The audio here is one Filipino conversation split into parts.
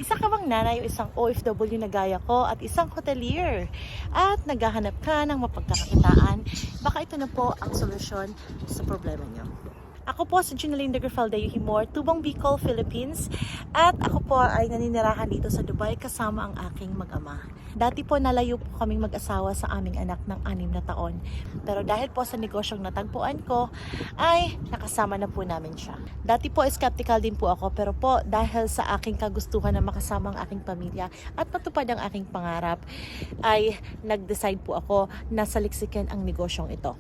Isa ka bang nanay o isang OFW na gaya ko at isang hotelier at naghahanap ka ng mapagkakakitaan? Baka ito na po ang solusyon sa problema niyo. Ako po si Junaline de Grifaldeo Himor, Tubong Bicol, Philippines, at ako po ay naninirahan dito sa Dubai kasama ang aking mag-ama. Dati po nalayo po kaming mag-asawa sa aming anak ng 6 na taon. Pero dahil po sa negosyong natagpuan ko, ay nakasama na po namin siya. Dati po skeptical din po ako, pero po dahil sa aking kagustuhan na makasama ang aking pamilya at matupad ang aking pangarap, ay nag-decide po ako na saliksikin ang negosyong ito.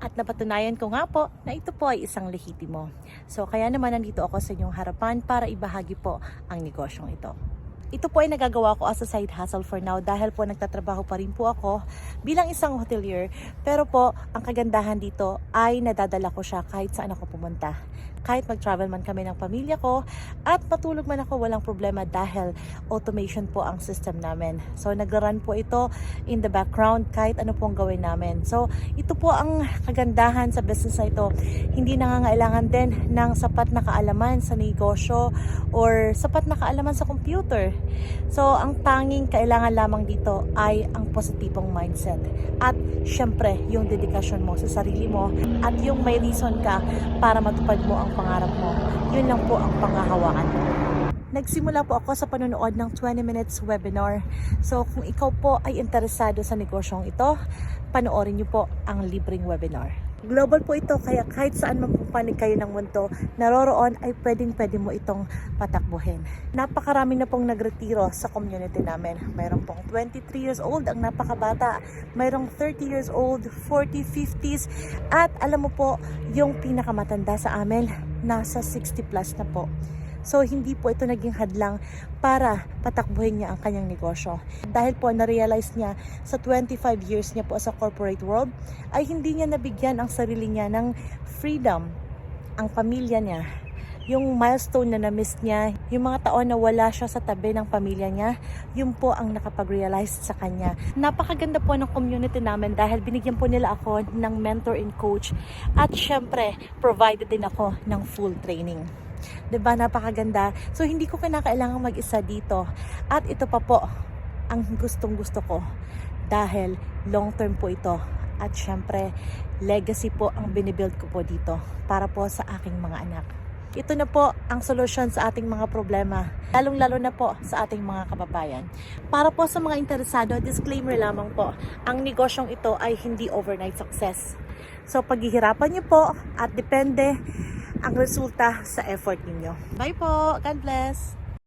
At napatunayan ko nga po na ito po ay isang lehitimo. So kaya naman nandito ako sa inyong harapan para ibahagi po ang negosyong ito. Ito po ay nagagawa ko as a side hustle for now dahil po nagtatrabaho pa rin po ako bilang isang hotelier. Pero po, ang kagandahan dito ay nadadala ko siya kahit saan ako pumunta. Kahit mag-travel man kami ng pamilya ko at patulog man ako, walang problema dahil automation po ang system namin. So nagra-run po ito in the background kahit ano pong gawin namin. So ito po ang kagandahan sa business na ito. Hindi nangangailangan din ng sapat na kaalaman sa negosyo or sapat na kaalaman sa computer. So ang tanging kailangan lamang dito ay ang positibong mindset. At syempre yung dedikasyon mo sa sarili mo at yung may reason ka para matupad mo ang pangarap mo. Yun lang po ang panghahawakan mo. Nagsimula po ako sa panonood ng 20 minutes webinar. So kung ikaw po ay interesado sa negosyong ito, panoorin niyo po ang libreng webinar. Global po ito, kaya kahit saan man pupanig kayo ng mundo, naroroon ay pwede mo itong patakbuhin. Napakarami na pong nagretiro sa community namin. Mayroon pong 23 years old, ang napakabata. Mayroong 30 years old, 40, 50s. At alam mo po, yung pinakamatanda sa amin, nasa 60 plus na po. So hindi po ito naging hadlang para patakbuhin niya ang kanyang negosyo. Dahil po na-realize niya sa 25 years niya po sa corporate world ay hindi niya nabigyan ang sarili niya ng freedom, ang pamilya niya, yung milestone na na-miss niya, yung mga taon na wala siya sa tabi ng pamilya niya, yun po ang nakapag-realize sa kanya. Napakaganda po ng community namin dahil binigyan po nila ako ng mentor and coach at syempre provided din ako ng full training. Diba, napakaganda. So hindi ko kinakailangan mag-isa dito. At ito pa po ang gustong gusto ko dahil long term po ito. At syempre legacy po ang binibuild ko po dito para po sa aking mga anak. Ito na po ang solusyon sa ating mga problema, lalong-lalo na po sa ating mga kababayan. Para po sa mga interesado, disclaimer lamang po, ang negosyong ito ay hindi overnight success. So paghihirapan niyo po at depende ang resulta sa effort ninyo. Bye po! God bless!